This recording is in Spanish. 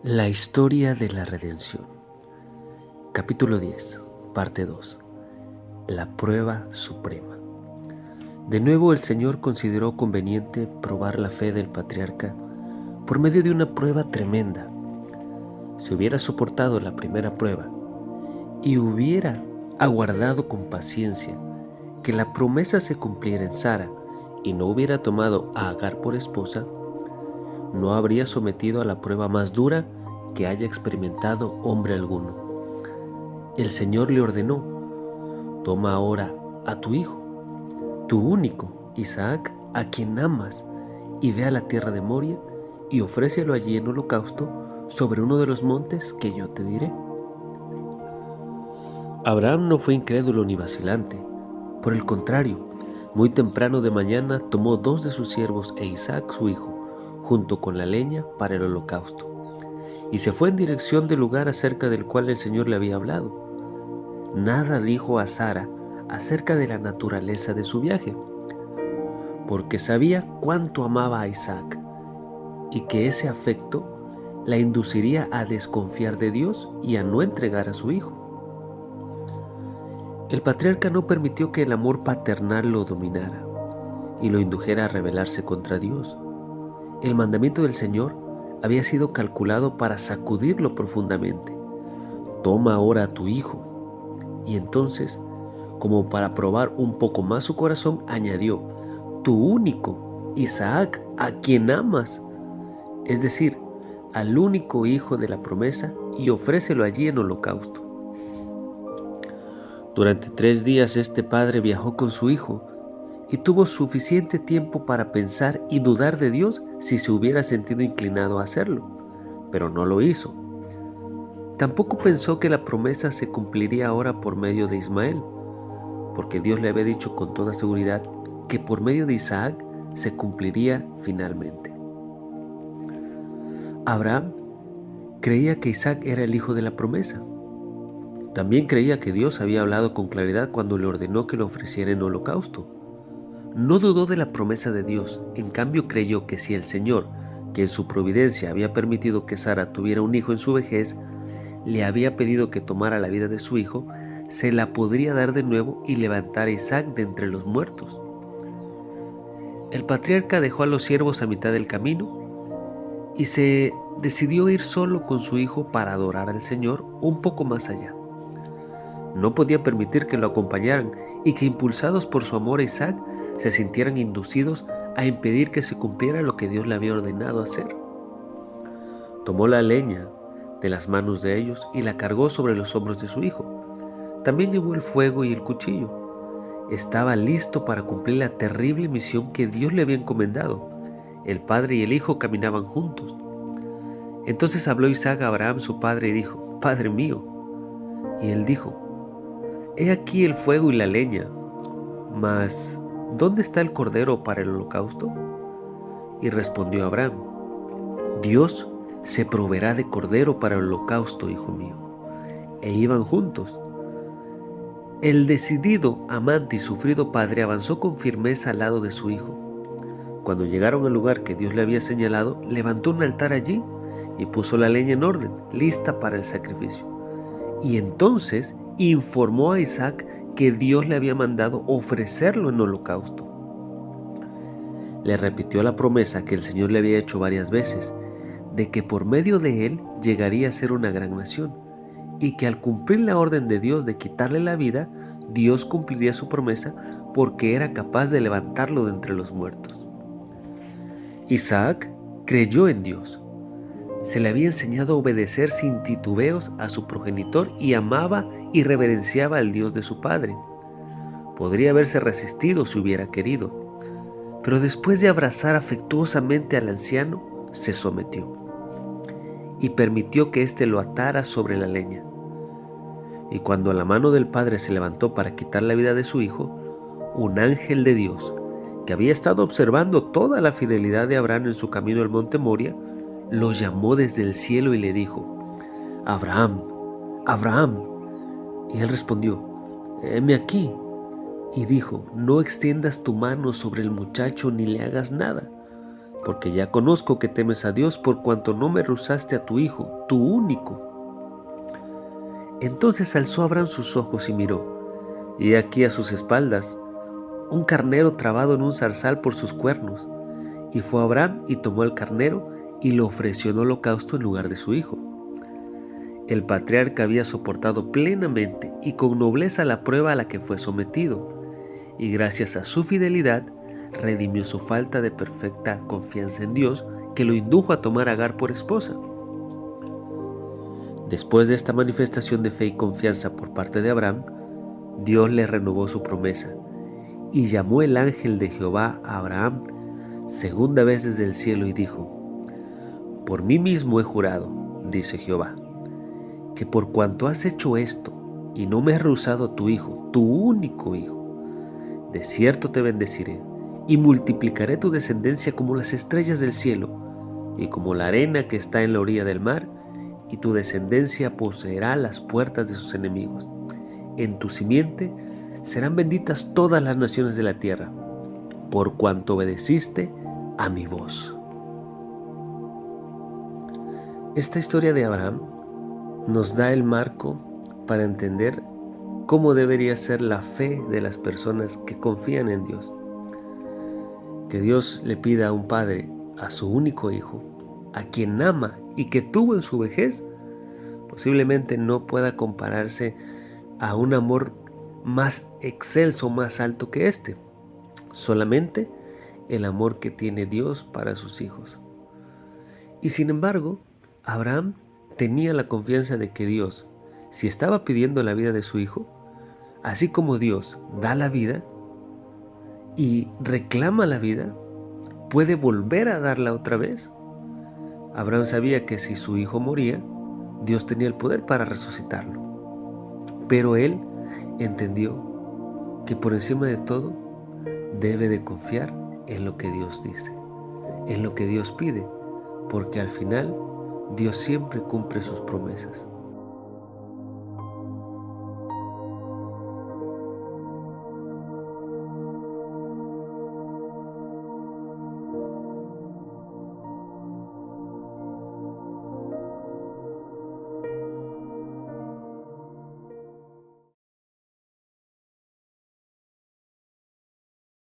La historia de la redención. Capítulo 10, parte 2. La prueba suprema. De nuevo el Señor consideró conveniente probar la fe del patriarca por medio de una prueba tremenda. Si hubiera soportado la primera prueba y hubiera aguardado con paciencia que la promesa se cumpliera en Sara y no hubiera tomado a Agar por esposa, no habría sometido a la prueba más dura que haya experimentado hombre alguno. El Señor le ordenó: toma ahora a tu hijo, tu único, Isaac, a quien amas, y ve a la tierra de Moria y ofrécelo allí en holocausto sobre uno de los montes que yo te diré. Abraham no fue incrédulo ni vacilante. Por el contrario, muy temprano de mañana tomó 2 de sus siervos e Isaac su hijo, junto con la leña para el holocausto, y se fue en dirección del lugar acerca del cual el Señor le había hablado. Nada dijo a Sara acerca de la naturaleza de su viaje, porque sabía cuánto amaba a Isaac y que ese afecto la induciría a desconfiar de Dios y a no entregar a su hijo. El patriarca no permitió que el amor paternal lo dominara y lo indujera a rebelarse contra Dios. El mandamiento del Señor había sido calculado para sacudirlo profundamente. Toma ahora a tu hijo. Y entonces, como para probar un poco más su corazón, añadió: tu único, Isaac, a quien amas, es decir, al único hijo de la promesa, y ofrécelo allí en holocausto. Durante 3 días este padre viajó con su hijo y tuvo suficiente tiempo para pensar y dudar de Dios si se hubiera sentido inclinado a hacerlo, pero no lo hizo. Tampoco pensó que la promesa se cumpliría ahora por medio de Ismael, porque Dios le había dicho con toda seguridad que por medio de Isaac se cumpliría finalmente. Abraham creía que Isaac era el hijo de la promesa. También creía que Dios había hablado con claridad cuando le ordenó que lo ofreciera en holocausto. No dudó de la promesa de Dios, en cambio creyó que si el Señor, que en su providencia había permitido que Sara tuviera un hijo en su vejez, le había pedido que tomara la vida de su hijo, se la podría dar de nuevo y levantar a Isaac de entre los muertos. El patriarca dejó a los siervos a mitad del camino y se decidió ir solo con su hijo para adorar al Señor un poco más allá. No podía permitir que lo acompañaran y que, impulsados por su amor a Isaac, se sintieran inducidos a impedir que se cumpliera lo que Dios le había ordenado hacer. Tomó la leña de las manos de ellos y la cargó sobre los hombros de su hijo. También llevó el fuego y el cuchillo. Estaba listo para cumplir la terrible misión que Dios le había encomendado. El padre y el hijo caminaban juntos. Entonces habló Isaac a Abraham su padre y dijo: Padre mío. Y él dijo: He aquí el fuego y la leña, mas ¿dónde está el cordero para el holocausto? Y respondió Abraham: Dios se proveerá de cordero para el holocausto, hijo mío. E iban juntos. El decidido, amante y sufrido padre avanzó con firmeza al lado de su hijo. Cuando llegaron al lugar que Dios le había señalado, levantó un altar allí y puso la leña en orden, lista para el sacrificio. Y entonces informó a Isaac que Dios le había mandado ofrecerlo en holocausto. Le repitió la promesa que el Señor le había hecho varias veces, de que por medio de él llegaría a ser una gran nación, y que al cumplir la orden de Dios de quitarle la vida, Dios cumpliría su promesa porque era capaz de levantarlo de entre los muertos. Isaac creyó en Dios. Se le había enseñado a obedecer sin titubeos a su progenitor y amaba y reverenciaba al Dios de su padre. Podría haberse resistido si hubiera querido, pero después de abrazar afectuosamente al anciano, se sometió y permitió que éste lo atara sobre la leña. Y cuando la mano del padre se levantó para quitar la vida de su hijo, un ángel de Dios, que había estado observando toda la fidelidad de Abraham en su camino al monte Moria, lo llamó desde el cielo y le dijo: Abraham, Abraham. Y él respondió: heme aquí. Y dijo: no extiendas tu mano sobre el muchacho ni le hagas nada. porque ya conozco que temes a Dios por cuanto no me rehusaste a tu hijo, tu único. Entonces alzó Abraham sus ojos y miró, y he aquí a sus espaldas un carnero trabado en un zarzal por sus cuernos. Y fue Abraham y tomó el carnero y lo ofreció en holocausto en lugar de su hijo. El patriarca había soportado plenamente y con nobleza la prueba a la que fue sometido, y gracias a su fidelidad redimió su falta de perfecta confianza en Dios, que lo indujo a tomar a Agar por esposa. Después de esta manifestación de fe y confianza por parte de Abraham, Dios le renovó su promesa, y llamó el ángel de Jehová a Abraham segunda vez desde el cielo y dijo: Por mí mismo he jurado, dice Jehová, que por cuanto has hecho esto y no me has rehusado a tu hijo, tu único hijo, de cierto te bendeciré y multiplicaré tu descendencia como las estrellas del cielo y como la arena que está en la orilla del mar, y tu descendencia poseerá las puertas de sus enemigos. En tu simiente serán benditas todas las naciones de la tierra, por cuanto obedeciste a mi voz. Esta historia de Abraham nos da el marco para entender cómo debería ser la fe de las personas que confían en Dios. Que Dios le pida a un padre a su único hijo, a quien ama y que tuvo en su vejez, posiblemente no pueda compararse a un amor más excelso, más alto que este. Solamente el amor que tiene Dios para sus hijos. Y sin embargo, Abraham tenía la confianza de que Dios, si estaba pidiendo la vida de su hijo, así como Dios da la vida y reclama la vida, puede volver a darla otra vez. Abraham sabía que si su hijo moría, Dios tenía el poder para resucitarlo. Pero él entendió que por encima de todo debe de confiar en lo que Dios dice, en lo que Dios pide, porque al final Dios siempre cumple sus promesas.